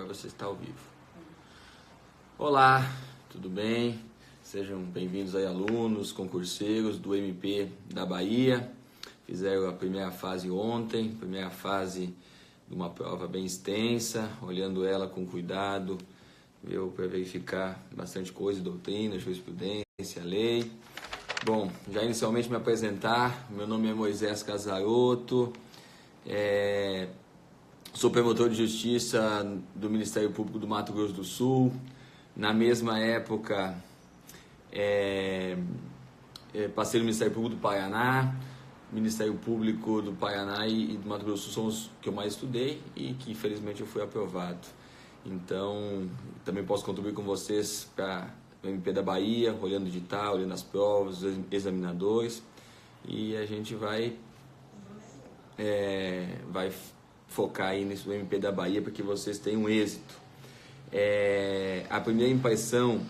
Você está ao vivo. Olá, tudo bem? Sejam bem-vindos aí, alunos, concurseiros do MP da Bahia. Fizeram a primeira fase ontem, primeira fase de uma prova bem extensa, olhando ela com cuidado, viu, para verificar bastante coisa, doutrina, jurisprudência, lei. Bom, já inicialmente me apresentar, meu nome é Moisés Casarotto, sou promotor de justiça do Ministério Público do Mato Grosso do Sul. Na mesma época, passei no Ministério Público do Paraná. Ministério Público do Paraná e do Mato Grosso do Sul são os que eu mais estudei e que infelizmente eu fui aprovado. Então, também posso contribuir com vocês para o MP da Bahia, olhando o edital, olhando as provas, os examinadores. E a gente vai focar aí nesse MP da Bahia para que vocês tenham êxito. A primeira impressão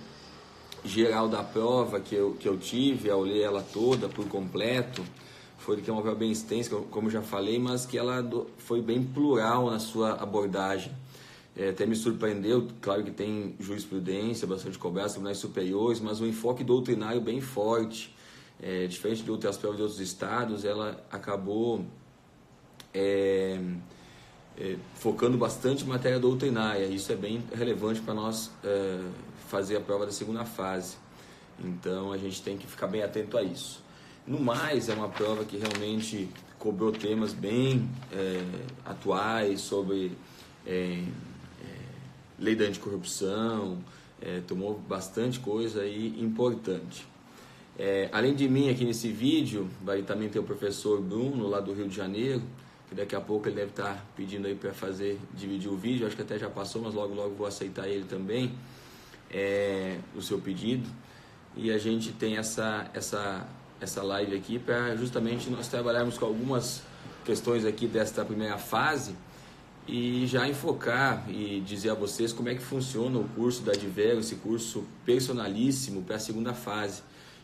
geral da prova que eu tive ao ler ela toda por completo foi que é uma prova bem extensa, como já falei, mas que ela foi bem plural na sua abordagem. Até me surpreendeu, claro que tem jurisprudência, bastante cobrada, tribunais superiores, mas um enfoque doutrinário bem forte. Diferente de outras provas de outros estados, ela acabou focando bastante em matéria doutrinária. Isso é bem relevante para nós fazer a prova da segunda fase. Então a gente tem que ficar bem atento a isso. No mais, é uma prova que realmente cobrou temas bem atuais sobre lei da anticorrupção, tomou bastante coisa aí importante. Além de mim, aqui nesse vídeo, vai também ter o professor Bruno, lá do Rio de Janeiro, que daqui a pouco ele deve estar pedindo aí para dividir o vídeo. Acho que até já passou, mas logo vou aceitar ele também, o seu pedido. E a gente tem essa live aqui para justamente nós trabalharmos com algumas questões aqui desta primeira fase e já enfocar e dizer a vocês como é que funciona o curso da Advero, esse curso personalíssimo para a segunda fase,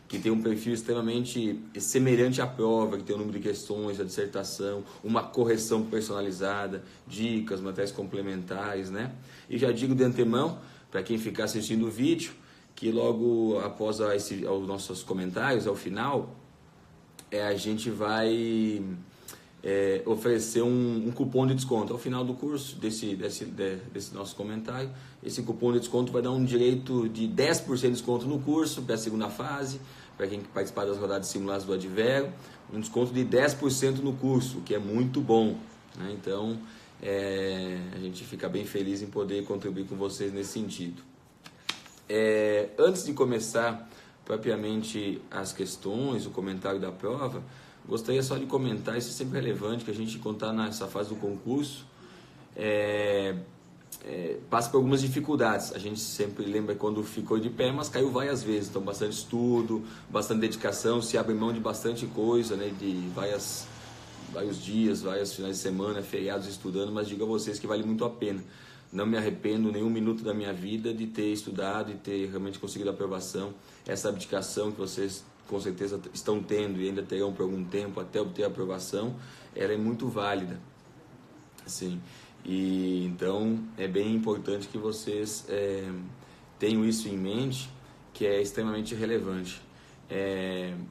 que tem um perfil extremamente semelhante à prova, que tem o número de questões, a dissertação, uma correção personalizada, dicas, matérias complementares, né? E já digo de antemão, para quem ficar assistindo o vídeo, que logo após os nossos comentários, ao final, a gente vai oferecer um cupom de desconto. Ao final do curso, desse nosso comentário, esse cupom de desconto vai dar um direito de 10% de desconto no curso, para a segunda fase, para quem participar das rodadas simuladas do Advero, um desconto de 10% no curso, o que é muito bom, né? Então, a gente fica bem feliz em poder contribuir com vocês nesse sentido. Antes de começar propriamente as questões, o comentário da prova, gostaria só de comentar, isso é sempre relevante, que a gente, quando está nessa fase do concurso, passa por algumas dificuldades. A gente sempre lembra quando ficou de pé, mas caiu várias vezes. Então, bastante estudo, bastante dedicação, se abre mão de bastante coisa, né? De vários dias, vários finais de semana, feriados estudando, mas digo a vocês que vale muito a pena. Não me arrependo nenhum minuto da minha vida de ter estudado e ter realmente conseguido a aprovação. Essa abdicação que vocês com certeza estão tendo e ainda terão por algum tempo até obter a aprovação, ela é muito válida. Assim, e então é bem importante que vocês tenham isso em mente, que é extremamente relevante.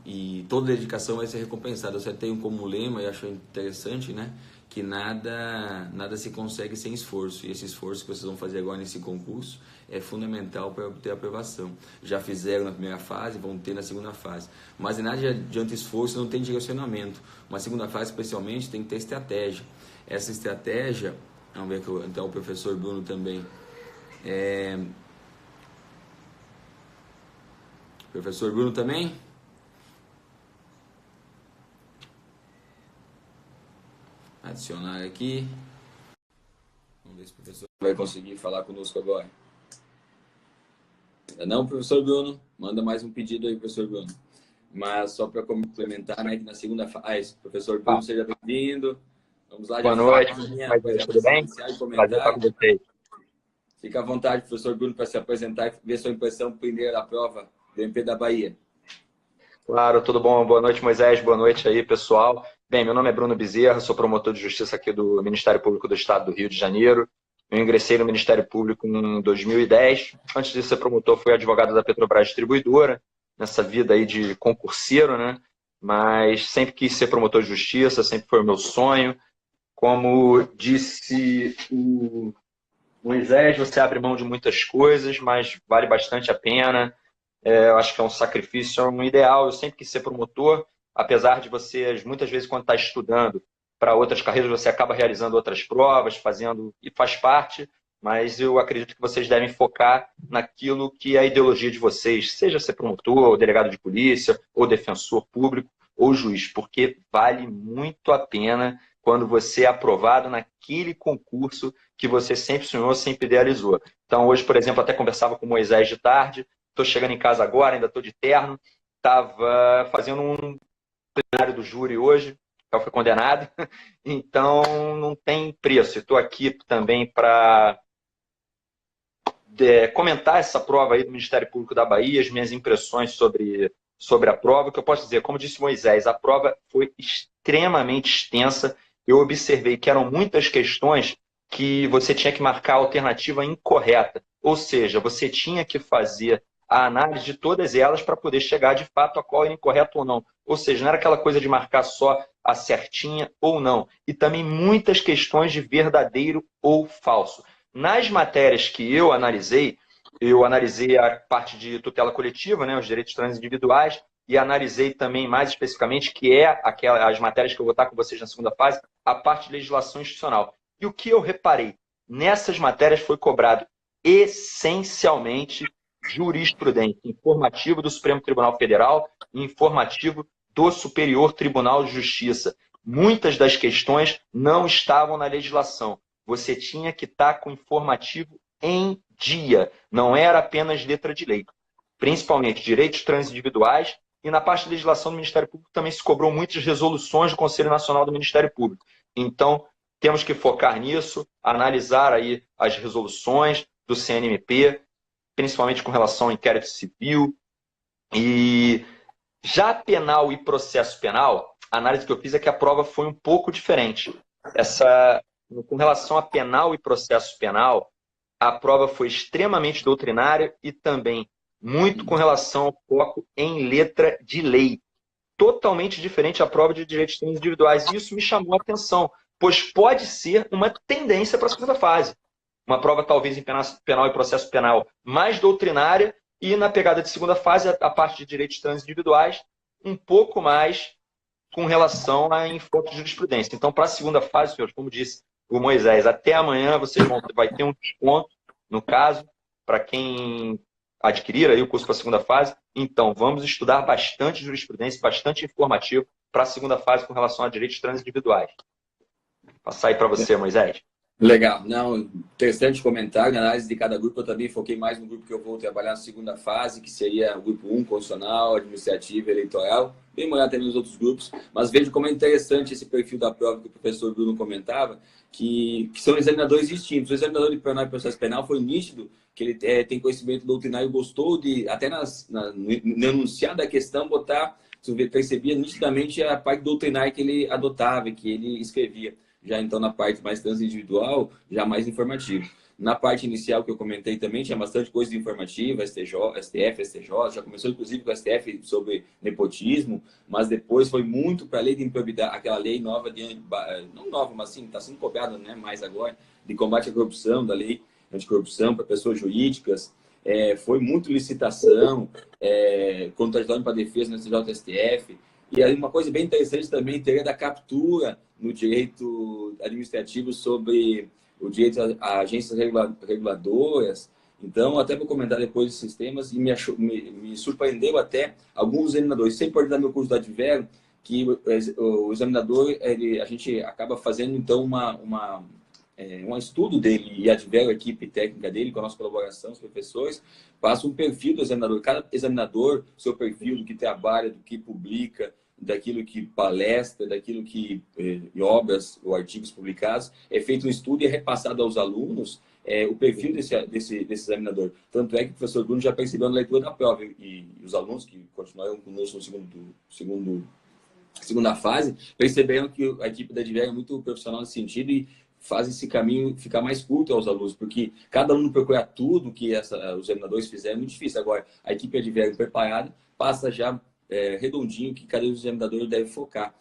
E toda dedicação vai ser recompensada. Eu até tenho como lema, e acho interessante, né, que nada se consegue sem esforço. E esse esforço que vocês vão fazer agora nesse concurso é fundamental para obter a aprovação. Já fizeram na primeira fase, vão ter na segunda fase. Mas em nada adianta esforço, não tem direcionamento. Uma segunda fase, especialmente, tem que ter estratégia. Essa estratégia, vamos ver que então o professor Bruno também. Professor Bruno também? Adicionar aqui. Vamos ver se o professor vai conseguir falar conosco agora. Ainda não, professor Bruno? Manda mais um pedido aí, professor Bruno. Mas só para complementar, né, que na segunda fase... Professor Bruno, seja bem-vindo. Vamos lá. Boa noite, tudo bem? Prazer estar com vocês. Fica à vontade, professor Bruno, para se apresentar e ver sua impressão primeira da prova do MP da Bahia. Claro, tudo bom? Boa noite, Moisés. Boa noite aí, pessoal. Bem, meu nome é Bruno Bezerra, sou promotor de justiça aqui do Ministério Público do Estado do Rio de Janeiro. Eu ingressei no Ministério Público em 2010. Antes de ser promotor, fui advogado da Petrobras Distribuidora, nessa vida aí de concurseiro, né? Mas sempre quis ser promotor de justiça, sempre foi o meu sonho. Como disse o Moisés, você abre mão de muitas coisas, mas vale bastante a pena. Eu acho que é um sacrifício, é um ideal. Eu sempre quis ser promotor, apesar de você, muitas vezes, quando está estudando para outras carreiras, você acaba realizando outras provas, fazendo, e faz parte, mas eu acredito que vocês devem focar naquilo que é a ideologia de vocês, seja ser promotor, ou delegado de polícia, ou defensor público, ou juiz, porque vale muito a pena quando você é aprovado naquele concurso que você sempre sonhou, sempre idealizou. Então, hoje, por exemplo, até conversava com o Moisés de tarde. Estou chegando em casa agora, ainda estou de terno. Estava fazendo um plenário do júri hoje, eu fui condenado. Então, não tem preço. Estou aqui também para comentar essa prova aí do Ministério Público da Bahia, as minhas impressões sobre a prova. O que eu posso dizer, como disse Moisés, a prova foi extremamente extensa. Eu observei que eram muitas questões que você tinha que marcar a alternativa incorreta. Ou seja, você tinha que fazer a análise de todas elas para poder chegar de fato a qual era incorreto ou não. Ou seja, não era aquela coisa de marcar só a certinha ou não. E também muitas questões de verdadeiro ou falso. Nas matérias que eu analisei a parte de tutela coletiva, né, os direitos transindividuais, e analisei também mais especificamente, que é as matérias que eu vou estar com vocês na segunda fase, a parte de legislação institucional. E o que eu reparei? Nessas matérias foi cobrado essencialmente jurisprudência, informativo do Supremo Tribunal Federal e informativo do Superior Tribunal de Justiça. Muitas das questões não estavam na legislação. Você tinha que estar com informativo em dia, não era apenas letra de lei. Principalmente direitos transindividuais e na parte de legislação do Ministério Público também se cobrou muitas resoluções do Conselho Nacional do Ministério Público. Então, temos que focar nisso, analisar aí as resoluções do CNMP, principalmente com relação ao inquérito civil. E já penal e processo penal, a análise que eu fiz é que a prova foi um pouco diferente. Com relação a penal e processo penal, a prova foi extremamente doutrinária e também muito com relação ao foco em letra de lei. Totalmente diferente a prova de direitos individuais. E isso me chamou a atenção, pois pode ser uma tendência para a segunda fase. Uma prova talvez em penal e processo penal mais doutrinária e na pegada de segunda fase, a parte de direitos transindividuais, um pouco mais com relação a enfoque de jurisprudência. Então, para a segunda fase, senhores, como disse o Moisés, até amanhã vai ter um desconto, no caso, para quem adquirir aí o curso para a segunda fase. Então, vamos estudar bastante jurisprudência, bastante informativo para a segunda fase com relação a direitos transindividuais. Passar aí para você, Moisés. Legal. Não, interessante comentário. Na análise de cada grupo, eu também foquei mais no grupo que eu vou trabalhar na segunda fase, que seria o grupo 1, constitucional, administrativo e eleitoral. Bem molhado também nos outros grupos, mas vejo como é interessante esse perfil da prova que o professor Bruno comentava, que são examinadores distintos. O examinador de penal e processo penal foi nítido, que ele tem conhecimento doutrinário, gostou de, até no enunciado da questão, botar, você percebia nitidamente a parte doutrinária que ele adotava, que ele escrevia. Já então na parte mais transindividual, já mais informativo. Na parte inicial que eu comentei também, tinha bastante coisa de informativa, STF, STJ, já começou inclusive com o STF sobre nepotismo, mas depois foi muito para a lei de improbidade, aquela lei nova, não nova, mas sim, está sendo cobrada, né, mais agora, de combate à corrupção, da lei anticorrupção para pessoas jurídicas. Foi muito licitação, contraditório para defesa no STJ, STF. E aí uma coisa bem interessante também teria da captura no direito administrativo sobre o direito a agências reguladoras. Então, até vou comentar depois esses temas, e me surpreendeu até alguns examinadores. Sempre pode dar meu curso do Advério, que o examinador, a gente acaba fazendo, então, um estudo dele e Advério, a equipe técnica dele, com a nossa colaboração, os professores, passa um perfil do examinador. Cada examinador, seu perfil, do que trabalha, do que publica, daquilo que palestra, daquilo que obras ou artigos publicados, é feito um estudo e é repassado aos alunos o perfil desse examinador. Tanto é que o professor Bruno já percebeu na leitura da prova e os alunos que continuaram conosco no segunda fase perceberam que a equipe da Advério é muito profissional nesse sentido e faz esse caminho ficar mais curto aos alunos, porque cada aluno procurar tudo que os examinadores fizeram é muito difícil. Agora, a equipe advérbio preparada passa já redondinho que cada examinador deve focar,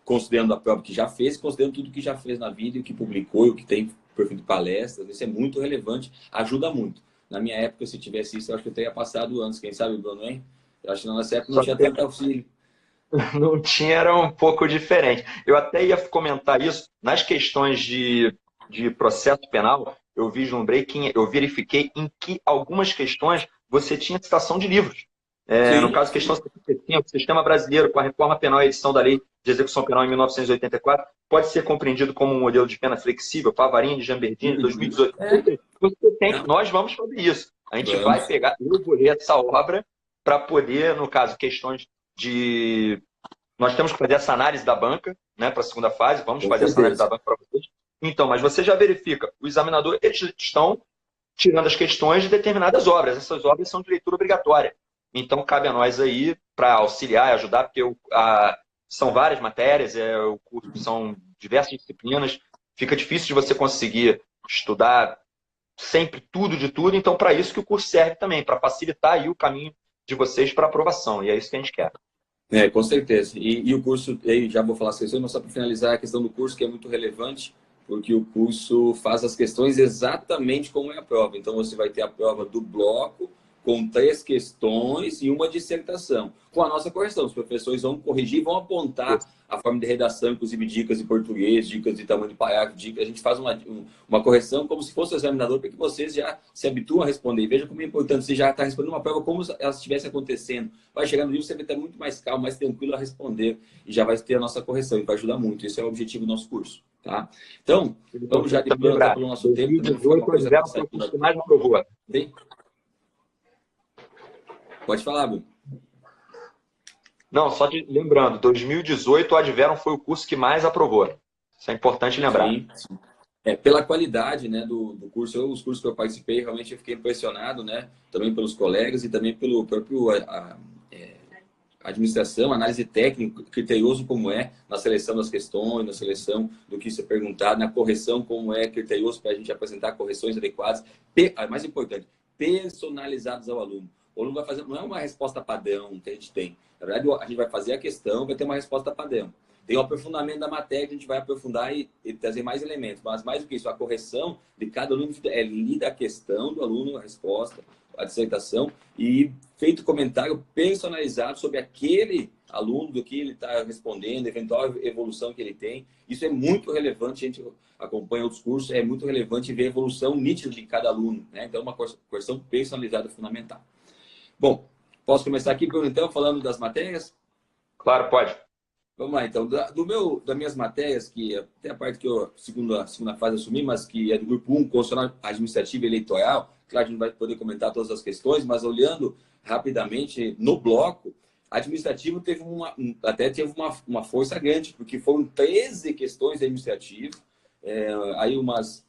considerando a prova que já fez, considerando tudo que já fez na vida, o que publicou, o que tem perfil de palestras. Isso é muito relevante, ajuda muito. Na minha época, se tivesse isso, eu acho que eu teria passado antes. Quem sabe, Bruno, hein? Eu acho que na nossa época não tinha tanto auxílio. Não tinha, era um pouco diferente. Eu até ia comentar isso nas questões de processo penal. Eu vislumbrei, eu verifiquei em que algumas questões você tinha citação de livros. No caso, questão 75, o sistema brasileiro, com a reforma penal e edição da lei de execução penal em 1984, pode ser compreendido como um modelo de pena flexível, Pavarini, Giamberdini, 2018. Nós vamos fazer isso. A gente vai pegar, eu vou ler essa obra para poder, no caso, questões de... Nós temos que fazer essa análise da banca, né, para a segunda fase, vamos fazer essa análise da banca para vocês. Então, mas você já verifica, o examinador, eles estão tirando as questões de determinadas obras. Essas obras são de leitura obrigatória. Então, cabe a nós aí para auxiliar e ajudar, porque são várias matérias, o curso são diversas disciplinas, fica difícil de você conseguir estudar sempre tudo de tudo, então para isso que o curso serve também, para facilitar aí o caminho de vocês para aprovação, e é isso que a gente quer. Com certeza. E o curso, aí já vou falar as questões, mas só para finalizar a questão do curso, que é muito relevante, porque o curso faz as questões exatamente como é a prova. Então, você vai ter a prova do bloco, com 3 questões e uma dissertação. Com a nossa correção, os professores vão corrigir, vão apontar a forma de redação, inclusive dicas de português, dicas de tamanho de parágrafo, dicas. A gente faz uma correção como se fosse o examinador, para que vocês já se habituem a responder. E veja como é importante, você já está respondendo uma prova como se ela estivesse acontecendo. Vai chegar no livro, você vai estar muito mais calmo, mais tranquilo a responder, e já vai ter a nossa correção, e vai ajudar muito. Esse é o objetivo do nosso curso. Tá? Então, vamos já de plano pelo nosso tempo. 2018, o que mais aprovou. Sim? Pode falar, Bruno. Não, só lembrando, 2018 o Adverum foi o curso que mais aprovou. Isso é importante lembrar. Sim, sim. Pela qualidade, né, do curso, os cursos que eu participei, realmente eu fiquei impressionado, né, também pelos colegas e também pelo próprio administração, análise técnica, criterioso como é, na seleção das questões, na seleção do que isso é perguntado, na correção como é criterioso para a gente apresentar correções adequadas, mais importante, personalizadas ao aluno. O aluno vai fazer, não é uma resposta padrão que a gente tem. Na verdade, a gente vai fazer a questão, vai ter uma resposta padrão. Tem o aprofundamento da matéria, que a gente vai aprofundar e trazer mais elementos. Mas mais do que isso, a correção de cada aluno lida a questão do aluno, a resposta, a dissertação, e feito comentário personalizado sobre aquele aluno, do que ele está respondendo, eventual evolução que ele tem. Isso é muito relevante, a gente acompanha outros cursos, é muito relevante ver a evolução nítida de cada aluno, né? Então, uma correção personalizada é fundamental. Bom, posso começar aqui, Bruno, então, falando das matérias? Claro, pode. Vamos lá, então. Das minhas matérias, que até a parte que eu, segunda fase, assumi, mas que é do grupo 1, Constitucional Administrativo e Eleitoral. Claro, a gente não vai poder comentar todas as questões, mas olhando rapidamente no bloco, administrativo teve uma força grande, porque foram 13 questões administrativas, aí umas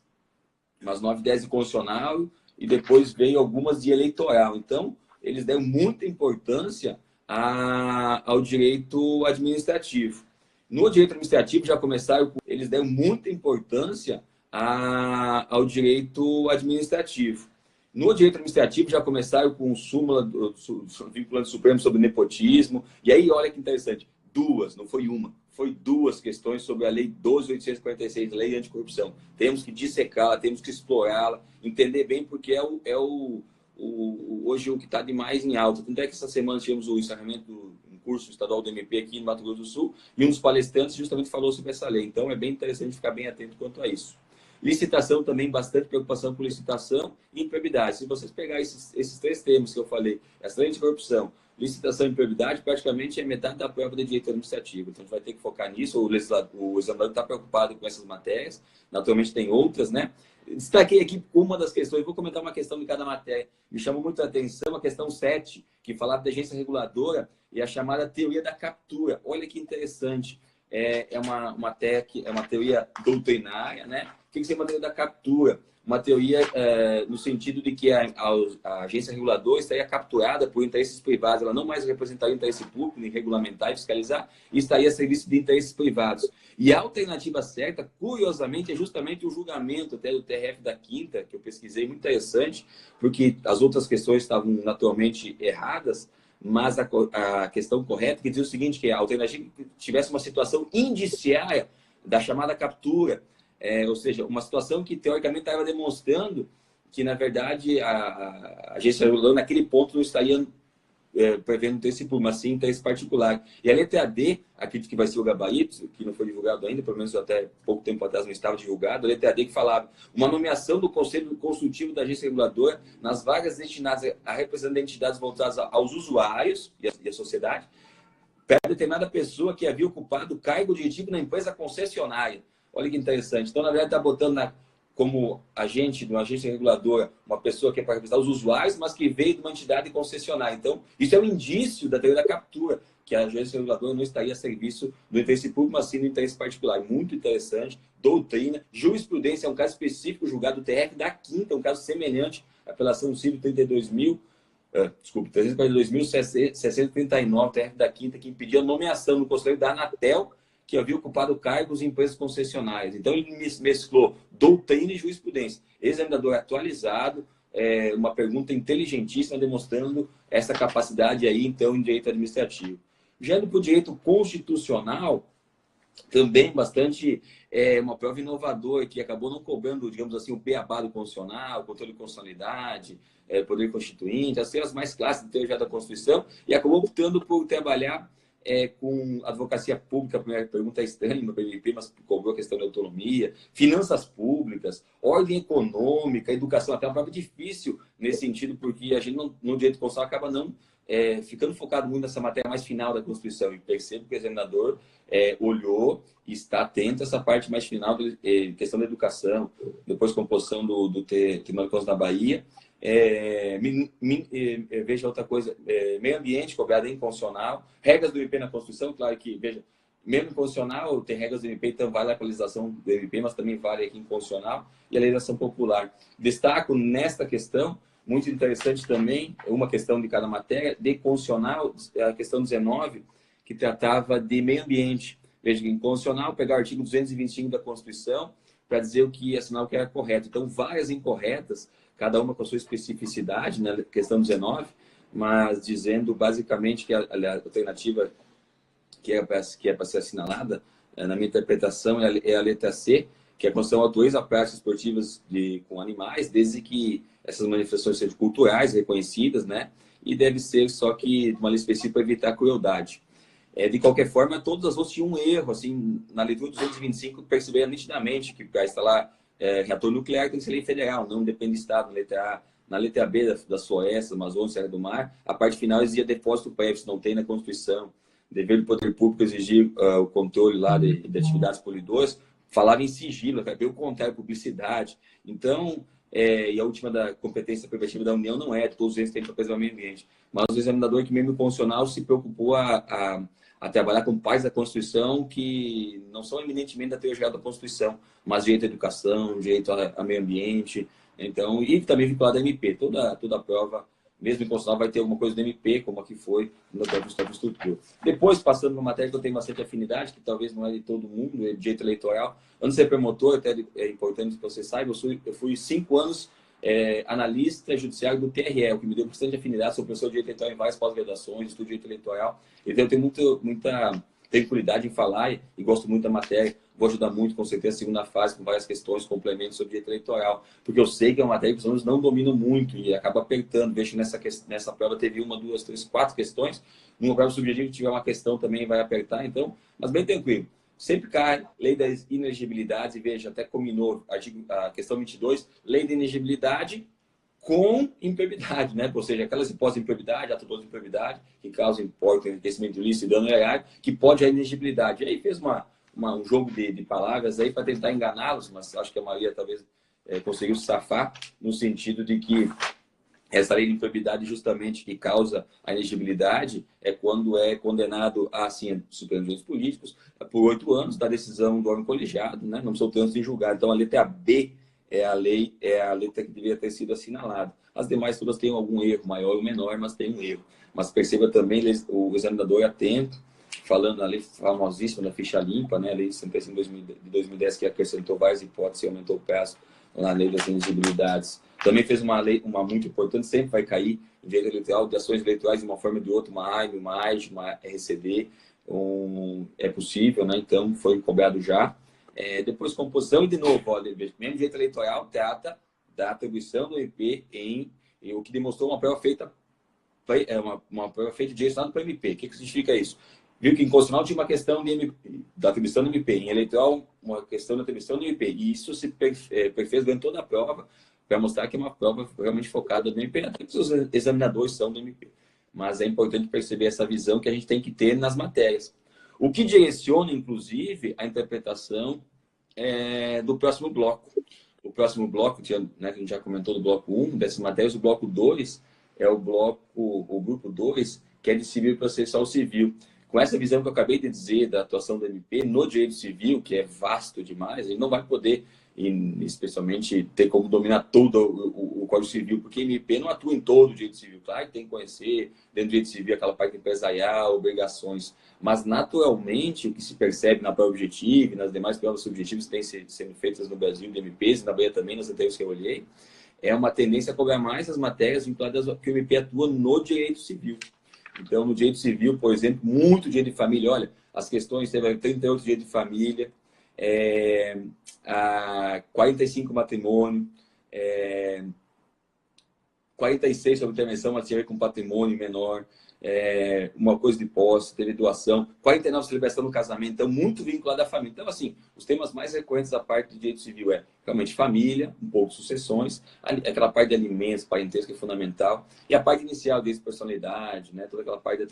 9, 10 de constitucional, e depois veio algumas de eleitoral. Então, eles deram muita importância ao direito administrativo. No direito administrativo já começaram, eles deram muita importância ao direito administrativo. No direito administrativo já começaram com súmula vinculante supremo sobre nepotismo, e aí olha que interessante, não foi uma, foi 2 questões sobre a lei 12.846, lei anticorrupção. Temos que dissecá-la, temos que explorá-la, entender bem, porque hoje o que está de mais em alta. Tanto é que essa semana tivemos o encerramento do curso estadual do MP aqui no Mato Grosso do Sul, e um dos palestrantes justamente falou sobre essa lei. Então, é bem interessante ficar bem atento quanto a isso. Licitação também, bastante preocupação com licitação e improbidade. Se vocês pegarem esses 3 temas que eu falei, essa lei de corrupção, licitação e improbidade, praticamente é metade da prova de direito administrativo. Então, a gente vai ter que focar nisso. O examinador está preocupado com essas matérias. Naturalmente, tem outras, né? Destaquei aqui uma das questões, vou comentar uma questão de cada matéria. Me chamou muito a atenção a questão 7, que falava da agência reguladora e a chamada teoria da captura. Olha que interessante. É uma teoria doutrinária, né? que seria uma teoria da captura? Uma teoria no sentido de que a agência reguladora estaria capturada por interesses privados, ela não mais representaria o interesse público, nem regulamentar e fiscalizar, e estaria a serviço de interesses privados. E a alternativa certa, curiosamente, é justamente o julgamento até do TRF da Quinta, que eu pesquisei, muito interessante, porque as outras questões estavam naturalmente erradas, mas a questão correta que dizia o seguinte, que a alternativa tivesse uma situação indiciária da chamada captura, ou seja, uma situação que teoricamente estava demonstrando que, na verdade, a agência reguladora naquele ponto não estaria prevendo interesse público, mas sim interesse particular. E a letra D, acredito que vai ser o gabarito, que não foi divulgado ainda, pelo menos até pouco tempo atrás não estava divulgado, a letra D que falava uma nomeação do Conselho Consultivo da agência reguladora nas vagas destinadas a representar entidades voltadas aos usuários e à sociedade, para determinada pessoa que havia ocupado o cargo diretivo na empresa concessionária. Olha que interessante. Então, na verdade, está botando como agente de uma agência reguladora uma pessoa que é para representar os usuários, mas que veio de uma entidade concessionária. Então, isso é um indício da teoria da captura, que a agência reguladora não estaria a serviço do interesse público, mas sim do interesse particular. Muito interessante. Doutrina. Jurisprudência é um caso específico julgado do TRF da Quinta, um caso semelhante à apelação do CIVO 342.639, TRF da Quinta, que impedia a nomeação no conselho da Anatel, que havia ocupado cargos em empresas concessionárias. Então, ele mesclou doutrina e jurisprudência. Examinador atualizado, uma pergunta inteligentíssima, demonstrando essa capacidade aí, então, em direito administrativo. Já indo para o direito constitucional, também bastante uma prova inovadora, que acabou não cobrando, digamos assim, o beabá do constitucional, controle de constitucionalidade, poder constituinte, as teorias mais clássicas de teoria da Constituição, e acabou optando por trabalhar com advocacia pública. A primeira pergunta é estranha no PMP, mas cobrou a questão da autonomia, finanças públicas, ordem econômica, educação, até uma prova difícil nesse sentido, porque a gente no direito constitucional acaba não ficando focado muito nessa matéria mais final da Constituição, e percebo que o examinador olhou e está atento a essa parte mais final, questão da educação, depois composição do Tribunal de Contas da Bahia. Veja outra coisa, meio ambiente, cobrada inconstitucional, regras do MP na Constituição, claro que, veja, mesmo inconstitucional, tem regras do MP, então vale a atualização do MP, mas também vale aqui inconstitucional, e a legislação popular. Destaco nesta questão, muito interessante também, uma questão de cada matéria, de constitucional, a questão 19, que tratava de meio ambiente. Veja, inconstitucional, pegar o artigo 225 da Constituição, para dizer o que assinar o que era correto. Então, várias incorretas, cada uma com a sua especificidade, na questão 19, mas dizendo basicamente que a alternativa que é para ser assinalada, na minha interpretação, é a letra C, que a Constituição autoriza práticas esportivas com animais, desde que essas manifestações sejam culturais, reconhecidas, né? E deve ser só que uma lei específica para evitar a crueldade. De qualquer forma, todas as outras tinham um erro, assim, na leitura 225 perceberam nitidamente que para instalar reator nuclear tem que ser lei federal, não depende do Estado. Na letra B das florestas, Amazônia, Serra do Mar, a parte final exigia depósito prévio, se não tem na Constituição. Dever do poder público exigir o controle lá de atividades poluidoras, falava em sigilo, bem o contrário, publicidade. Então, e a última da competência preventiva da União não é, todos eles têm para preservar o meio ambiente. Mas o examinador que mesmo constitucional se preocupou a trabalhar com pais da Constituição que não são eminentemente da teoria geral da Constituição, mas direito à educação, direito a meio ambiente, então, e também vinculado à MP. Toda a prova, mesmo em constitucional, vai ter alguma coisa do MP, como aqui foi no próprio Estado de Estrutura. Depois, passando uma matéria que eu tenho bastante afinidade, que talvez não é de todo mundo, é de direito eleitoral. Antes de ser promotor, até é importante que você saiba, eu fui 5 anos analista judiciário do TRE, o que me deu bastante afinidade. Sou professor de direito eleitoral em várias pós-graduações, estudo direito eleitoral, então eu tenho muita tranquilidade em falar e gosto muito da matéria. Vou ajudar muito, com certeza, a segunda fase, com várias questões, complementos sobre direito eleitoral, porque eu sei que é uma matéria que os alunos não dominam muito e acaba apertando. Vejo que nessa prova teve 1, 2, 3, 4 questões. Numa prova subjetiva, que tiver uma questão também vai apertar, então, mas bem tranquilo. Sempre cai, lei das inelegibilidades, e veja, até combinou a questão 22, lei da inelegibilidade com improbidade, né? Ou seja, aquelas hipóteses de improbidade, atos de improbidade, que causam importe, enriquecimento ilícito e dano erário, que pode a inelegibilidade. E aí fez um jogo de palavras aí para tentar enganá-los, mas acho que a Maria talvez conseguiu se safar, no sentido de que Essa lei de improbidade justamente que causa a elegibilidade é quando é condenado a, assim, supervisores políticos por 8 anos da decisão do órgão colegiado, né? Não são tantos em julgado. Então, a letra B é a lei, é a letra que deveria ter sido assinalada. As demais todas têm algum erro, maior ou menor, mas tem um erro. Mas perceba também o examinador atento, falando na lei famosíssima da ficha limpa, né? A lei 65 de 2010, que acrescentou várias hipóteses e aumentou o prazo na lei das elegibilidades. Também fez uma lei, uma muito importante, sempre vai cair em direito eleitoral, de ações eleitorais de uma forma ou de outra, uma AIM, uma AIG, uma RCD, é possível, né? Então foi cobrado já. Depois composição e de novo, olha, mesmo direito eleitoral trata da atribuição do MP em o que demonstrou uma prova feita uma prova feita direcionada para o MP. O que significa isso? Viu que em constitucional tinha uma questão de MP, da atribuição do MP, em eleitoral uma questão da atribuição do MP, e isso se perfez durante toda a prova para mostrar que é uma prova realmente focada no MP, até que os examinadores são do MP. Mas é importante perceber essa visão que a gente tem que ter nas matérias. O que direciona, inclusive, a interpretação do próximo bloco. O próximo bloco, né, a gente já comentou do bloco 1 dessas matérias, o bloco 2 é o grupo 2, que é de civil e processual civil. Com essa visão que eu acabei de dizer da atuação do MP no direito civil, que é vasto demais, ele não vai poder, especialmente, ter como dominar todo o Código Civil, porque o MP não atua em todo o direito civil. Claro que tem que conhecer, dentro do direito civil, aquela parte empresarial, obrigações, mas, naturalmente, o que se percebe na prova objetiva e nas demais provas subjetivas que têm sendo feitas no Brasil, de MPs, e na Bahia também, nas anteriores que eu olhei, é uma tendência a cobrar mais as matérias vinculadas que o MP atua no direito civil. Então, no direito civil, por exemplo, muito direito de família, olha, as questões, teve 38 direito de família, 45 matrimônio, 46 sobre intervenção material com patrimônio menor, uma coisa de posse, teve doação, 49 celebração do casamento, então muito vinculado à família. Então, assim, os temas mais recorrentes da parte do direito civil realmente família, um pouco sucessões, aquela parte de alimentos, parentesco que é fundamental, e a parte inicial de personalidade, né, toda aquela parte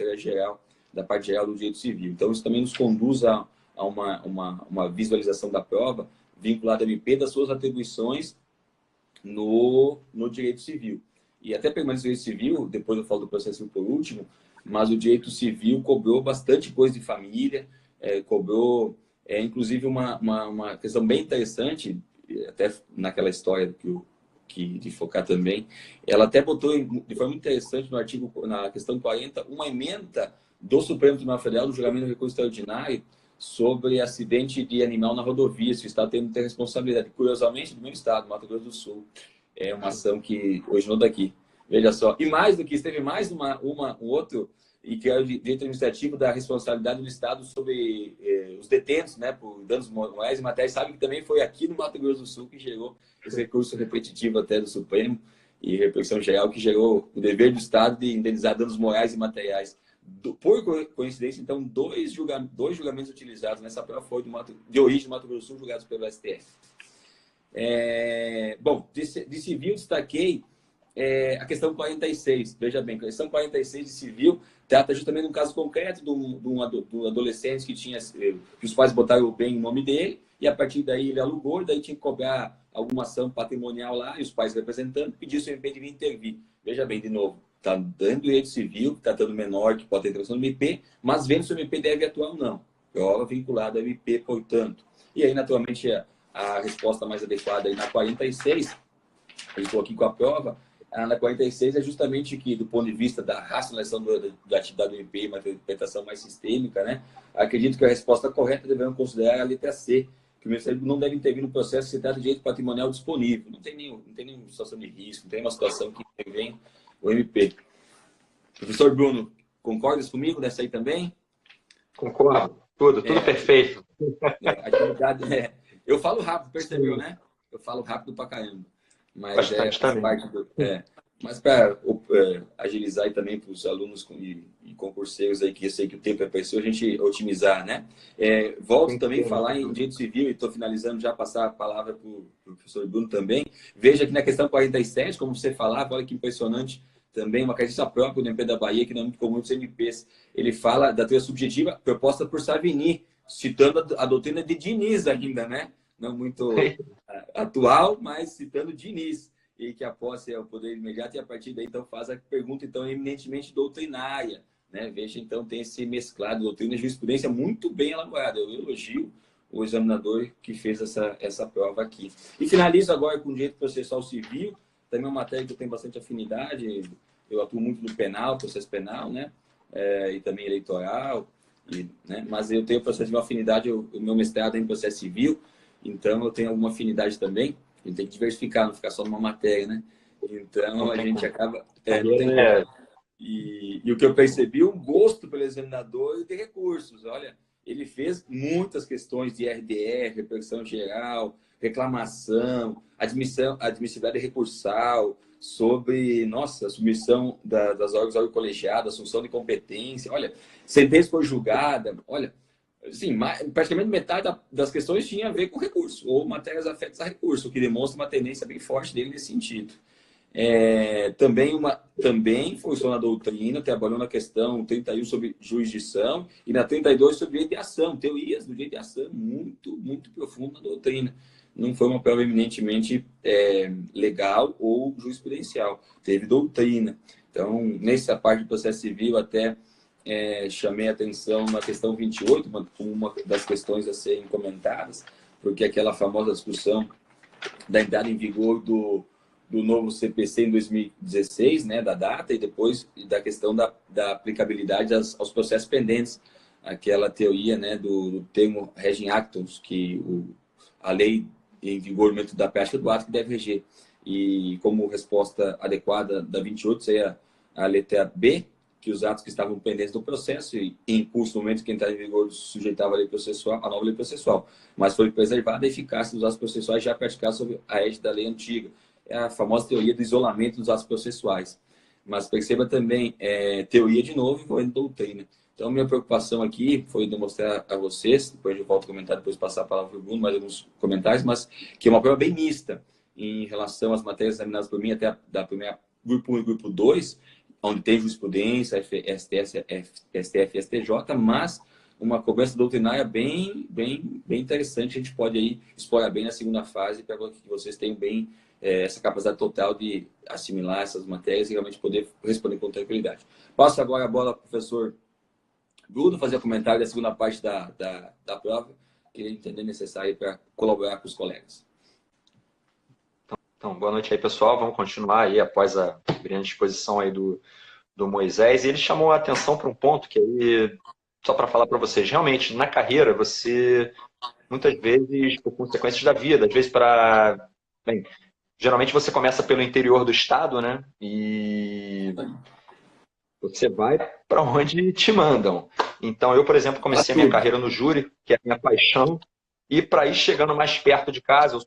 da parte geral do direito civil. Então, isso também nos conduz a uma visualização da prova vinculada ao MP das suas atribuições no direito civil. E até permanece o direito civil, depois eu falo do processo civil por último, mas o direito civil cobrou bastante coisa de família, cobrou, inclusive, uma questão bem interessante, até naquela história de focar também, ela até botou de forma muito interessante no artigo, na questão 40, uma emenda do Supremo Tribunal Federal, do julgamento do recurso extraordinário, sobre acidente de animal na rodovia, se o Estado tem muita responsabilidade. Curiosamente, do meu estado, Mato Grosso do Sul. É uma ação que originou daqui. Veja só. E mais do que isso, teve mais um outro, e que é o direito administrativo da responsabilidade do Estado sobre os detentos, né, por danos morais e materiais. Sabe que também foi aqui no Mato Grosso do Sul que gerou esse recurso repetitivo até do Supremo e repercussão geral, que gerou o dever do Estado de indenizar danos morais e materiais. Por coincidência, então, dois julgamentos utilizados nessa prova foram de origem do Mato Grosso do Sul, julgados pelo STF. Bom, de civil destaquei a questão 46. Veja bem, a questão 46 de civil trata justamente de um caso concreto de um adolescente que os pais botaram o bem em nome dele e a partir daí ele alugou e daí tinha que cobrar alguma ação patrimonial lá e os pais representando pediu se o MP devia intervir. Veja bem, de novo, está dando direito civil, tratando menor que pode ter intervenção do MP, mas vendo se o MP deve atuar ou não. Prova vinculada ao MP, portanto. E aí, naturalmente, a resposta mais adequada aí na 46, eu estou aqui com a prova, na 46 é justamente que, do ponto de vista da racionalização da atividade do MP, uma interpretação mais sistêmica, né? Acredito que a resposta correta devemos considerar a letra C, que o Ministério não deve intervir no processo se trata de direito patrimonial disponível. Não tem nenhuma situação de risco, não tem uma situação que intervém o MP. Professor Bruno, concordas comigo nessa aí também? Concordo. Tudo perfeito. Atividade, eu falo rápido, percebeu, né? Eu falo rápido pra caramba. Mas bastante também. Mas para agilizar e também para os alunos e concurseiros aí, que eu sei que o tempo é preciso, a gente otimizar, né? Volto também a falar em direito civil, e estou finalizando já, passar a palavra para o professor Bruno também. Veja que na questão 47, como você falava, olha que impressionante, também uma característica própria do MP da Bahia, que não é muito comum dos MPs. Ele fala da teoria subjetiva proposta por Savigny, citando a doutrina de Diniz ainda, né? Não muito atual, mas citando Diniz. e que a posse é o poder imediato, e a partir daí, então, faz a pergunta, então, eminentemente doutrinária, né? Veja, então, tem esse mesclado, doutrina e jurisprudência muito bem elaborado. Eu elogio o examinador que fez essa prova aqui. E finalizo agora com o direito processual civil, também é uma matéria que eu tenho bastante afinidade, eu atuo muito no penal, processo penal, né? E também eleitoral, né? Mas eu tenho processo de uma afinidade, o meu mestrado é em processo civil, então eu tenho alguma afinidade também. A gente tem que diversificar, não ficar só numa matéria, né? Então a gente acaba. Não tem como. E o que eu percebi, um gosto pelo examinador de recursos. Olha, ele fez muitas questões de RDR, repercussão geral, reclamação, admissibilidade recursal, sobre, nossa, submissão das órgãos colegiados, assunção de competência. Olha, sentença foi julgada. Olha, sim, praticamente metade das questões tinha a ver com recurso, ou matérias afetas a recurso, o que demonstra uma tendência bem forte dele nesse sentido. Também funciona a doutrina, trabalhou na questão 31 sobre jurisdição e na 32 sobre direito de ação, teorias do direito de ação, muito, muito profundo na doutrina. Não foi uma prova eminentemente legal ou jurisprudencial, teve doutrina. Então, nessa parte do processo civil, até chamei a atenção na questão 28, uma das questões a serem comentadas, porque aquela famosa discussão da entrada em vigor do novo CPC em 2016, né, da data, e depois da questão da aplicabilidade aos processos pendentes, aquela teoria, né, do termo regem actus, que a lei em vigor no momento da prática do ato que deve reger. E como resposta adequada da 28 seria a letra B, que os atos que estavam pendentes do processo e em curso no momento que entrar em vigor sujeitava a lei processual, a nova lei processual, mas foi preservada a eficácia dos atos processuais já praticados sob a égide da lei antiga. É a famosa teoria do isolamento dos atos processuais. Mas perceba também, teoria de novo envolvendo doutrina. Então, minha preocupação aqui foi demonstrar a vocês, depois eu volto a comentar, depois passar a palavra para o Bruno, mais alguns comentários, mas que é uma prova bem mista em relação às matérias examinadas por mim, até da primeira grupo 1 e grupo 2, onde tem jurisprudência, STF e STJ, mas uma cobrança doutrinária bem interessante, a gente pode aí explorar bem na segunda fase, para que vocês tenham bem essa capacidade total de assimilar essas matérias e realmente poder responder com tranquilidade. Passo agora a bola para o professor Bruno, fazer o comentário da segunda parte da prova, que ele entender necessário para colaborar com os colegas. Então, boa noite aí, pessoal. Vamos continuar aí após a brilhante exposição aí do Moisés. E ele chamou a atenção para um ponto que aí, só para falar para vocês, realmente, na carreira, você, muitas vezes, por consequências da vida, às vezes bem, geralmente você começa pelo interior do estado, né? E você vai para onde te mandam. Então, eu, por exemplo, comecei a minha carreira no júri, que é a minha paixão, e para ir chegando mais perto de casa, eu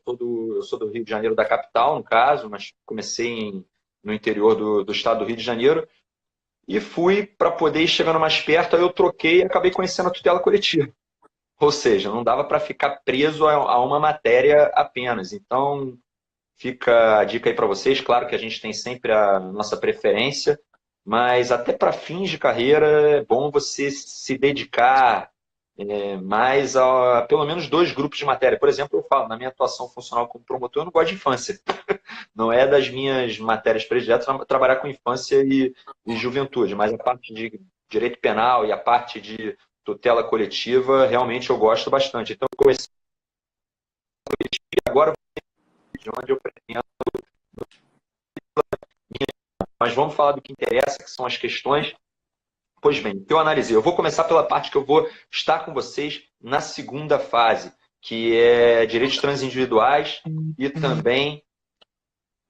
sou do Rio de Janeiro, da capital, no caso, mas comecei no interior do estado do Rio de Janeiro, e fui para poder ir chegando mais perto, aí eu troquei e acabei conhecendo a tutela coletiva. Ou seja, não dava para ficar preso a uma matéria apenas. Então, fica a dica aí para vocês. Claro que a gente tem sempre a nossa preferência, mas até para fins de carreira é bom você se dedicar mais a pelo menos 2 grupos de matéria. Por exemplo, eu falo, na minha atuação funcional como promotor, eu não gosto de infância. Não é das minhas matérias prediletas trabalhar com infância e juventude, mas a parte de direito penal e a parte de tutela coletiva, realmente eu gosto bastante. Então, eu comecei a coletiva e agora de onde eu pretendo. Mas vamos falar do que interessa, que são as questões. Pois bem, eu analisei. Eu vou começar pela parte que eu vou estar com vocês na segunda fase, que é direitos transindividuais e também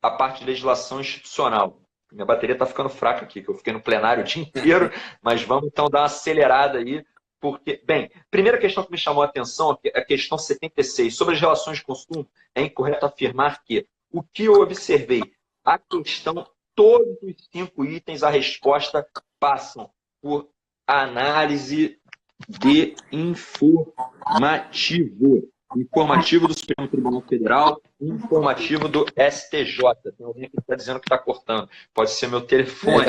a parte de legislação institucional. Minha bateria está ficando fraca aqui, que eu fiquei no plenário o dia inteiro, mas vamos então dar uma acelerada aí, porque, bem, primeira questão que me chamou a atenção é a questão 76. Sobre as relações de consumo, é incorreto afirmar que o que eu observei, a questão, todos os 5 itens, a resposta passam por análise de informativo do Supremo Tribunal Federal, informativo do STJ. Tem alguém aqui que está dizendo que está cortando. Pode ser meu telefone.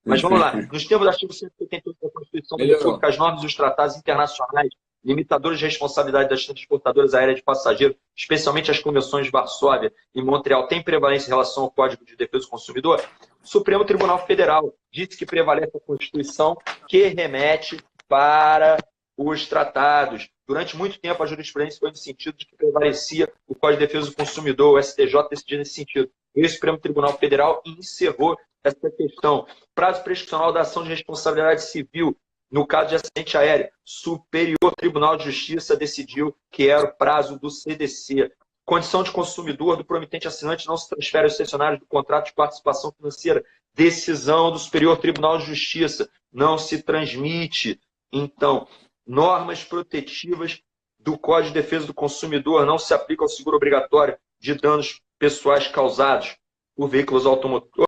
Mas vamos lá. Nos termos do artigo 178 da Constituição da República, as normas e os tratados internacionais limitadores de responsabilidade das transportadoras aéreas de passageiros, especialmente as convenções de Varsóvia e Montreal, têm prevalência em relação ao Código de Defesa do Consumidor? O Supremo Tribunal Federal disse que prevalece a Constituição, que remete para os tratados. Durante muito tempo, a jurisprudência foi no sentido de que prevalecia o Código de Defesa do Consumidor, o STJ decidiu nesse sentido. Veio o Supremo Tribunal Federal e encerrou essa questão. Prazo prescricional da ação de responsabilidade civil, no caso de acidente aéreo, Superior Tribunal de Justiça decidiu que era o prazo do CDC. Condição de consumidor do promitente assinante não se transfere aos cessionários do contrato de participação financeira. Decisão do Superior Tribunal de Justiça não se transmite. Então, normas protetivas do Código de Defesa do Consumidor não se aplicam ao seguro obrigatório de danos pessoais causados por veículos automotores.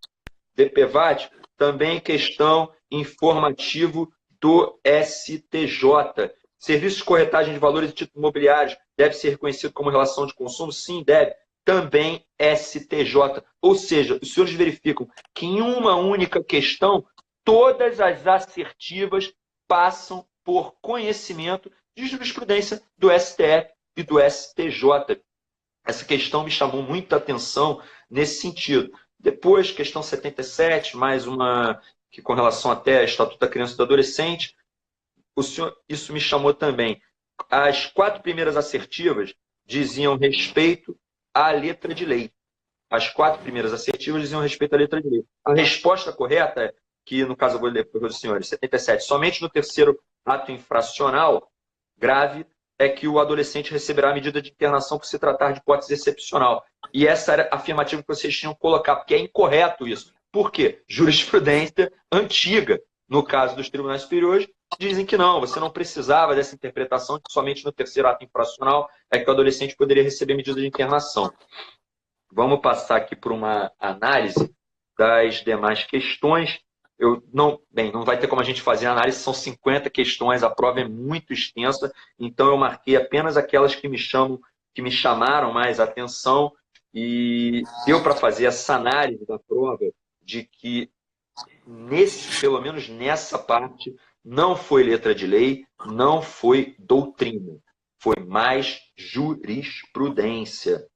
DPVAT, também questão informativo do STJ. Serviços de corretagem de valores e títulos imobiliários deve ser reconhecido como relação de consumo? Sim, deve. Também STJ. Ou seja, os senhores verificam que em uma única questão, todas as assertivas passam por conhecimento de jurisprudência do STF e do STJ. Essa questão me chamou muita atenção nesse sentido. Depois, questão 77, mais uma que com relação até ao Estatuto da Criança e do Adolescente, isso me chamou também. As 4 primeiras assertivas diziam respeito à letra de lei. As 4 primeiras assertivas diziam respeito à letra de lei. A resposta correta é que, no caso, eu vou ler para os senhores, 77, somente no terceiro ato infracional grave é que o adolescente receberá a medida de internação por se tratar de hipótese excepcional. E essa era a afirmativa que vocês tinham que colocar, porque é incorreto isso. Por quê? Jurisprudência antiga, no caso dos tribunais superiores, dizem que não, você não precisava dessa interpretação, que somente no terceiro ato infracional é que o adolescente poderia receber medida de internação. Vamos passar aqui por uma análise das demais questões. Não vai ter como a gente fazer a análise, são 50 questões, a prova é muito extensa, então eu marquei apenas aquelas que me chamaram mais atenção e deu para fazer essa análise da prova de que, pelo menos nessa parte, não foi letra de lei, não foi doutrina, foi mais jurisprudência.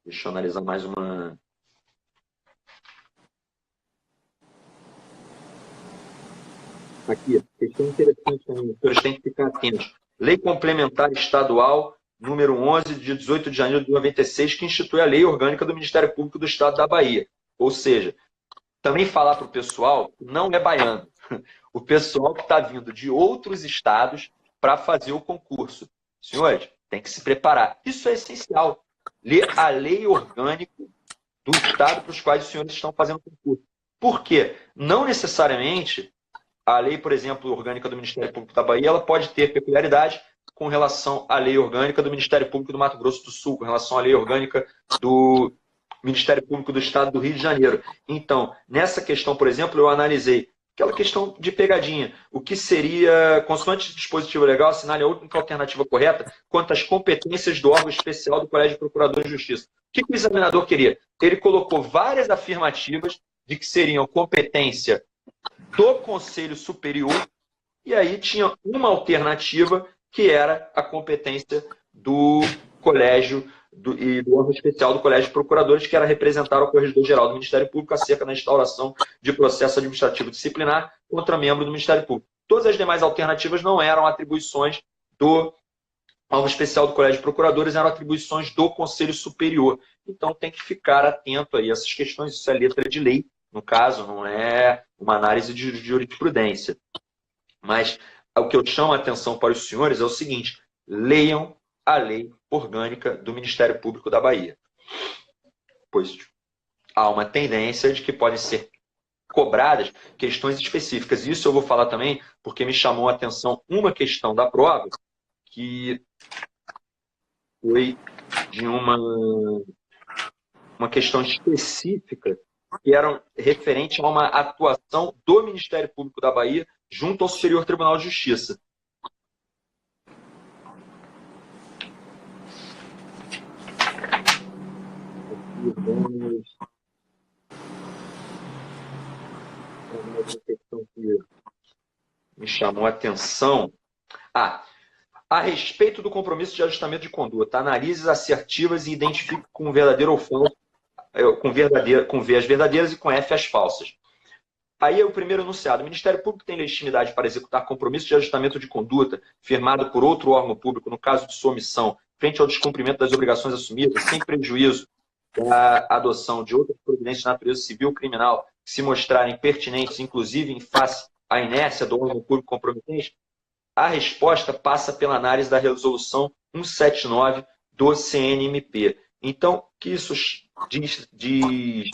Deixa eu analisar mais uma. Aqui, questão interessante também, os senhores têm que ficar atentos. Lei Complementar Estadual, número 11, de 18 de janeiro de 96, que institui a Lei Orgânica do Ministério Público do Estado da Bahia. Ou seja, também falar para o pessoal, não é baiano. O pessoal que está vindo de outros estados para fazer o concurso. Senhores, tem que se preparar. Isso é essencial. Ler a lei orgânica do estado para os quais os senhores estão fazendo o concurso. Por quê? Não necessariamente a lei, por exemplo, orgânica do Ministério Público da Bahia, ela pode ter peculiaridade com relação à lei orgânica do Ministério Público do Mato Grosso do Sul, com relação à lei orgânica do Ministério Público do Estado do Rio de Janeiro. Então, nessa questão, por exemplo, eu analisei aquela questão de pegadinha. O que seria, consoante dispositivo legal, assinale a única alternativa correta quanto às competências do órgão especial do Colégio de Procuradores de Justiça. O que o examinador queria? Ele colocou várias afirmativas de que seriam competência do Conselho Superior, e aí tinha uma alternativa que era a competência do Colégio e do órgão especial do Colégio de Procuradores, que era representar o Corregedor-Geral do Ministério Público acerca da instauração de processo administrativo disciplinar contra membro do Ministério Público. Todas as demais alternativas não eram atribuições do órgão especial do Colégio de Procuradores, eram atribuições do Conselho Superior. Então tem que ficar atento aí a essas questões, isso é letra de lei, no caso, não é uma análise de jurisprudência. Mas o que eu chamo a atenção para os senhores é o seguinte: leiam a lei orgânica do Ministério Público da Bahia. Pois há uma tendência de que podem ser cobradas questões específicas. Isso eu vou falar também porque me chamou a atenção uma questão da prova que foi de uma questão específica que era referente a uma atuação do Ministério Público da Bahia junto ao Superior Tribunal de Justiça. Uma questão que me chamou a atenção. A respeito do compromisso de ajustamento de conduta, analises assertivas e identifique com verdadeiro ou falso, com V as verdadeiras e com F as falsas. Aí é o primeiro enunciado. O Ministério Público tem legitimidade para executar compromisso de ajustamento de conduta firmado por outro órgão público, no caso de sua omissão, frente ao descumprimento das obrigações assumidas, sem prejuízo da adoção de outras providências de natureza civil ou criminal que se mostrarem pertinentes, inclusive em face à inércia do órgão público comprometente? A resposta passa pela análise da resolução 179 do CNMP. Então, o que isso diz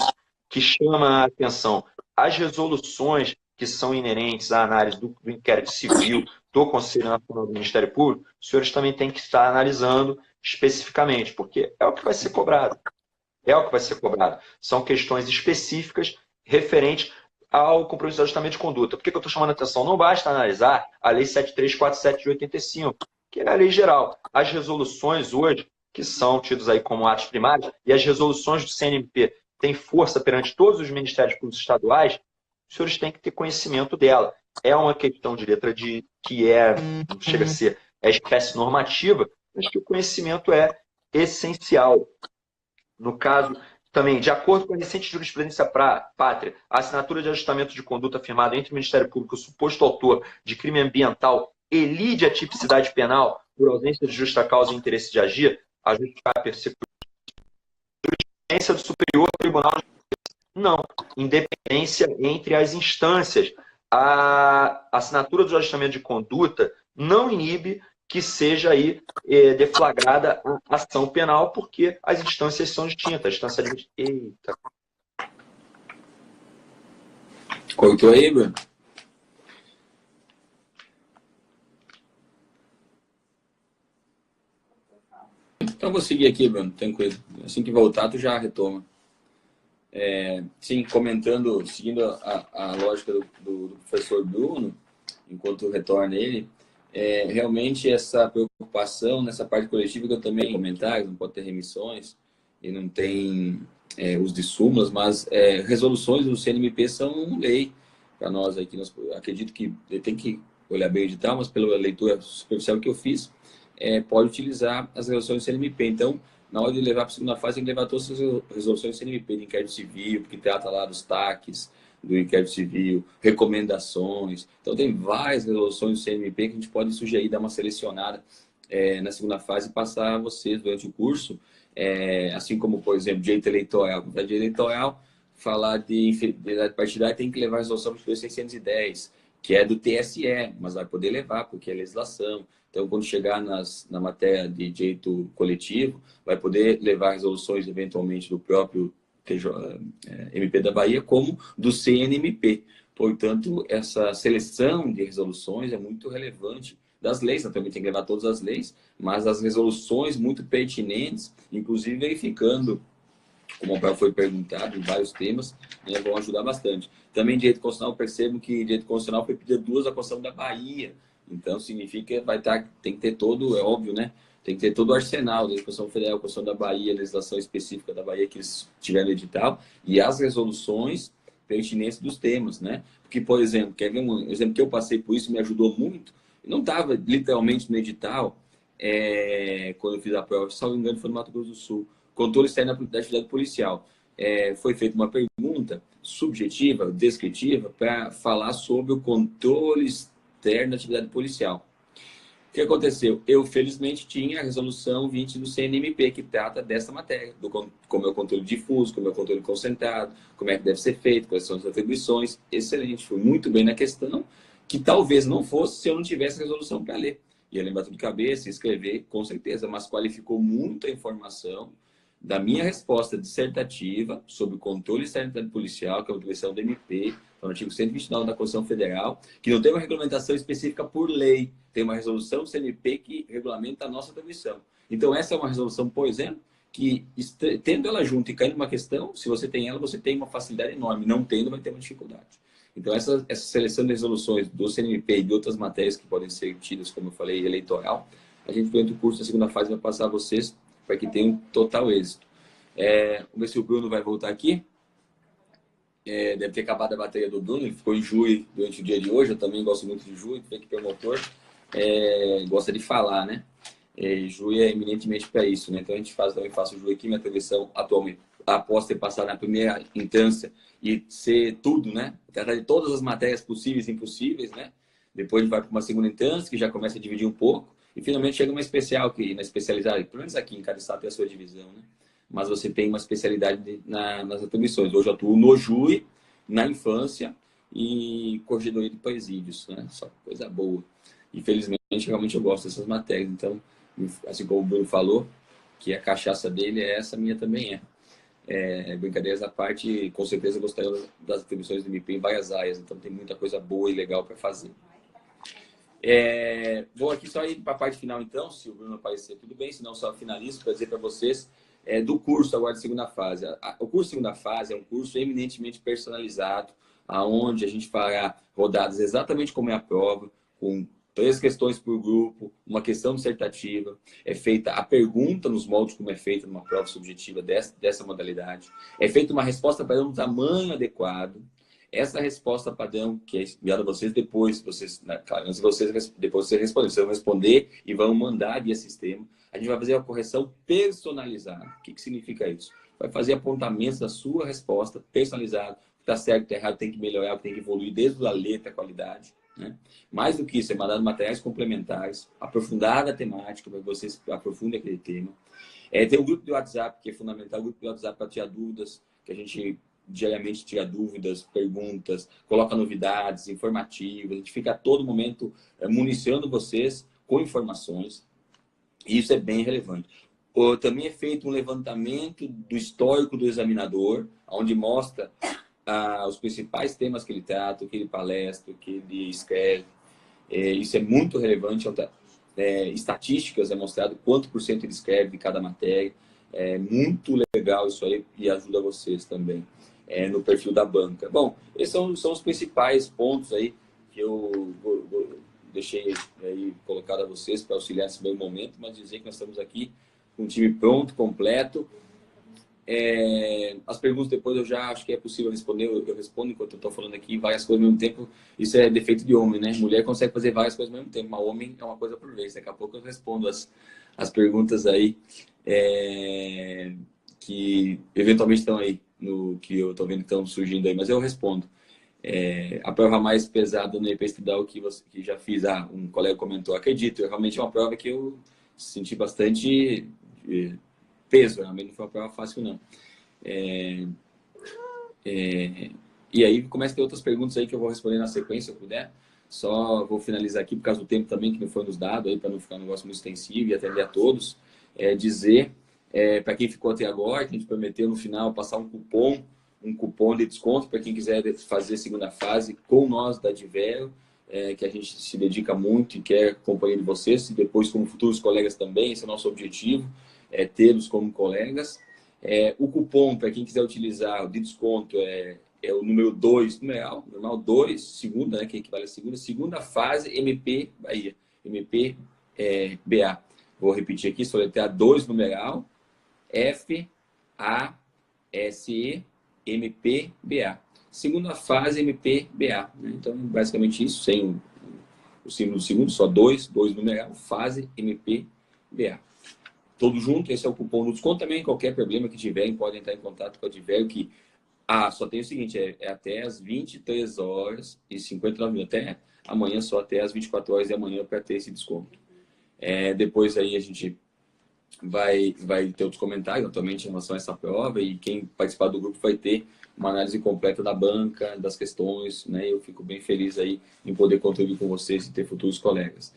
que chama a atenção? As resoluções que são inerentes à análise do inquérito civil, do Conselho Nacional do Ministério Público, os senhores também têm que estar analisando especificamente, porque é o que vai ser cobrado. É o que vai ser cobrado. São questões específicas referentes ao compromisso de ajustamento de conduta. Por que eu estou chamando a atenção? Não basta analisar a Lei 7347 de 85, que é a lei geral. As resoluções hoje, que são tidos aí como atos primários, e as resoluções do CNMP têm força perante todos os ministérios públicos estaduais, os senhores têm que ter conhecimento dela. É uma questão de letra que chega a ser espécie normativa, mas que o conhecimento é essencial. No caso, também, de acordo com a recente jurisprudência pátria, a assinatura de ajustamento de conduta firmada entre o Ministério Público e o suposto autor de crime ambiental elide a tipicidade penal por ausência de justa causa e interesse de agir, a justificar a persecução do Superior Tribunal de Justiça. Não. Independência entre as instâncias. A assinatura do ajustamento de conduta não inibe que seja aí deflagrada a ação penal, porque as instâncias são distintas. A instância de... Eita. Cortou aí, Bruno? Então vou seguir aqui, Bruno, tranquilo. Assim que voltar, tu já retoma. Sim, comentando, seguindo a lógica do professor Bruno, enquanto retorna ele, realmente essa preocupação nessa parte coletiva, que eu também comentários, não pode ter remissões e não tem uso de súmulas, mas resoluções do CNMP são lei para nós aqui. Acredito que tem que olhar bem o edital, mas pela leitura superficial que eu fiz, pode utilizar as resoluções do CNMP. Então, na hora de levar para a segunda fase, tem que levar todas as resoluções do CNMP, de inquérito civil, porque trata lá dos TACs, do inquérito civil, recomendações. Então, tem várias resoluções do CNMP que a gente pode sugerir, dar uma selecionada na segunda fase e passar a vocês durante o curso, assim como, por exemplo, direito eleitoral. Para direito eleitoral, falar de infidelidade partidária, tem que levar a resolução de 610, que é do TSE, mas vai poder levar, porque é legislação. Então, quando chegar na matéria de direito coletivo, vai poder levar resoluções, eventualmente, do próprio MP da Bahia, como do CNMP. Portanto, essa seleção de resoluções é muito relevante das leis. Também tem que levar todas as leis, mas as resoluções muito pertinentes, inclusive verificando, como foi perguntado, em vários temas, vão ajudar bastante. Também direito constitucional, percebo que direito constitucional foi pedido 2 da Constituição da Bahia. Então, significa que tem que ter todo, é óbvio, né? Tem que ter todo o arsenal da Constituição Federal, Constituição da Bahia, legislação específica da Bahia que eles tiveram no edital, e as resoluções pertinentes dos temas, né? Porque, por exemplo, quer ver um exemplo que eu passei por isso, me ajudou muito, não estava literalmente no edital, quando eu fiz a prova, se não me engano, foi no Mato Grosso do Sul, controle externo da atividade policial. Foi feita uma pergunta subjetiva, descritiva, para falar sobre o controle externo da atividade policial. O que aconteceu? Eu, felizmente, tinha a resolução 20 do CNMP, que trata dessa matéria, como é o controle difuso, como é o controle concentrado, como é que deve ser feito, quais são as atribuições. Excelente, foi muito bem na questão, que talvez não fosse se eu não tivesse a resolução para ler. Ia lembrar tudo de cabeça, escrever, com certeza, mas qualificou muito a informação da minha resposta dissertativa sobre o controle externo da atividade policial, que é uma atribuição do MP, no artigo 129 da Constituição Federal, que não tem uma regulamentação específica por lei, tem uma resolução do CNP que regulamenta a nossa atribuição. Então, essa é uma resolução, por exemplo, que, tendo ela junto e caindo uma questão, se você tem ela, você tem uma facilidade enorme. Não tendo, vai ter uma dificuldade. Então, essa seleção de resoluções do CNP e de outras matérias que podem ser tidas, como eu falei, eleitoral, a gente, durante o curso da segunda fase, vai passar a vocês para que tenham total êxito. Vamos ver se o Bruno vai voltar aqui. Deve ter acabado a bateria do Bruno, ele ficou em Juí durante o dia de hoje, eu também gosto muito de Juí, foi aqui promotor. gosta de falar, né? Ju é eminentemente para isso, né? Então a gente também faço Ju aqui, minha atribuição atualmente, após ter passado na primeira instância e ser tudo, né? Tratar de todas as matérias possíveis e impossíveis, né? Depois a gente vai para uma segunda instância, que já começa a dividir um pouco, e finalmente chega uma especial, que na especialidade, pelo menos aqui em cada estado tem a sua divisão, né? Mas você tem uma especialidade nas atribuições. Hoje eu atuo no JUI, na infância e corregedoria de presídios, né? Só coisa boa. Infelizmente, realmente eu gosto dessas matérias. Então, assim como o Bruno falou, que a cachaça dele é essa, a minha também é. Brincadeiras à parte, com certeza gostaria das atribuições do MP em várias áreas. Então, tem muita coisa boa e legal para fazer. Vou aqui só ir para a parte final, então, se o Bruno aparecer, tudo bem, senão só finalizo para dizer para vocês do curso agora de segunda fase. O curso de segunda fase é um curso eminentemente personalizado, aonde a gente fará rodadas exatamente como é a prova, com 3 questões por grupo, uma questão dissertativa, é feita a pergunta nos moldes como é feita numa prova subjetiva dessa modalidade, é feita uma resposta para um tamanho adequado. Essa resposta padrão que é enviada a vocês, depois vocês respondem, vocês vão responder e vão mandar via sistema. A gente vai fazer a correção personalizada. O que significa isso? Vai fazer apontamentos da sua resposta personalizado. Está certo, está errado, tem que melhorar, tem que evoluir desde a letra, a qualidade. Né? Mais do que isso, é mandado materiais complementares, aprofundada a temática, para que vocês aprofundem aquele tema. Tem o grupo do WhatsApp, que é fundamental, o grupo do WhatsApp para tirar dúvidas, que a gente diariamente tira dúvidas, perguntas, coloca novidades, informativas, a gente fica a todo momento municiando vocês com informações, e isso é bem relevante. Também é feito um levantamento do histórico do examinador, onde mostra os principais temas que ele trata, o que ele palestra, o que ele escreve. Isso é muito relevante. Estatísticas é mostrado quanto por cento ele escreve de cada matéria. É muito legal isso aí e ajuda vocês também no perfil da banca. Bom, esses são os principais pontos aí que eu deixei aí colocado a vocês para auxiliar nesse meu momento, mas dizer que nós estamos aqui com um time pronto, completo. As perguntas depois eu já acho que é possível responder, eu respondo enquanto eu estou falando aqui várias coisas ao mesmo tempo. Isso é defeito de homem, né? Mulher consegue fazer várias coisas ao mesmo tempo, mas homem é uma coisa por vez. Daqui a pouco eu respondo as perguntas aí que eventualmente estão aí, no que eu estou vendo que estão surgindo aí, mas eu respondo. A prova mais pesada no EP Estudal que já fiz, um colega comentou, acredito, realmente é uma prova que eu senti bastante peso, realmente não foi uma prova fácil, não. E aí começa a ter outras perguntas aí que eu vou responder na sequência, se eu puder. Só vou finalizar aqui, por causa do tempo também que não foi nos dado, aí para não ficar um negócio muito extensivo e atender a todos. Dizer, para quem ficou até agora, que a gente prometeu no final passar um cupom de desconto para quem quiser fazer segunda fase com nós da Advero, que a gente se dedica muito e quer companhia de vocês, e depois como futuros colegas também, esse é o nosso objetivo, tê-los como colegas. O cupom, para quem quiser utilizar de desconto, é o número 2, numeral, normal 2, segunda, né, que equivale a segunda fase, MP Bahia, MP BA. Vou repetir aqui, soletrar 2, numeral, FASE MPBA. Segunda fase MPBA. Né? Então, basicamente isso, sem o símbolo do segundo, só 2 numeral, fase MPBA. Todo junto, esse é o cupom do desconto também. Qualquer problema que tiverem, podem entrar em contato com a Advero, que só tem o seguinte, até as 23h59, até amanhã, só até as 24h da manhã para ter esse desconto. Depois aí a gente vai ter outros comentários, atualmente, em relação a essa prova, e quem participar do grupo vai ter uma análise completa da banca, das questões, né? Eu fico bem feliz aí em poder contribuir com vocês e ter futuros colegas.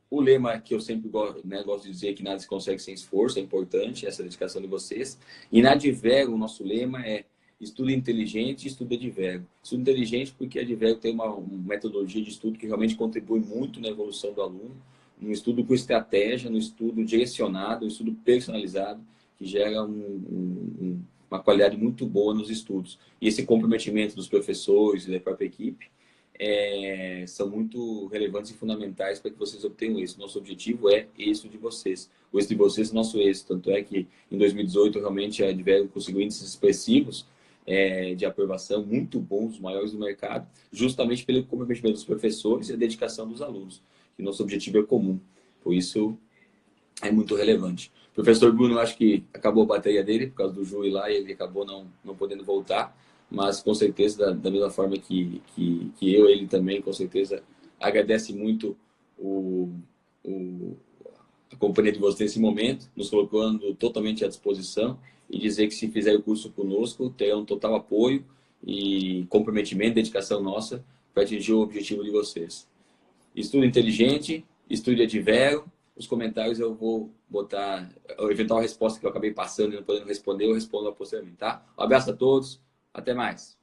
O lema que eu sempre gosto de dizer é que nada se consegue sem esforço, é importante essa dedicação de vocês. E na Advero, o nosso lema é estudo inteligente e estudo Advero. Estudo inteligente porque a Advero tem uma metodologia de estudo que realmente contribui muito na evolução do aluno, um estudo com estratégia, um estudo direcionado, um estudo personalizado, que gera uma qualidade muito boa nos estudos. E esse comprometimento dos professores e da própria equipe são muito relevantes e fundamentais para que vocês obtenham isso. Nosso objetivo é êxito de vocês. O êxito de vocês é nosso êxito. Tanto é que em 2018, realmente, a Advero conseguiu índices expressivos de aprovação, muito bons, os maiores do mercado, justamente pelo comprometimento dos professores e a dedicação dos alunos, que nosso objetivo é comum. Por isso, é muito relevante. O professor Bruno, acho que acabou a bateria dele, por causa do Ju ir lá, e ele acabou não podendo voltar, mas com certeza, da mesma forma que ele também, com certeza, agradece muito a companhia de vocês nesse momento, nos colocando totalmente à disposição e dizer que se fizer o curso conosco, terão total apoio e comprometimento, dedicação nossa para atingir o objetivo de vocês. Estudo inteligente, estude advero. Os comentários eu vou botar a eventual resposta que eu acabei passando e não podendo responder, eu respondo posteriormente, tá? Um abraço a todos, até mais.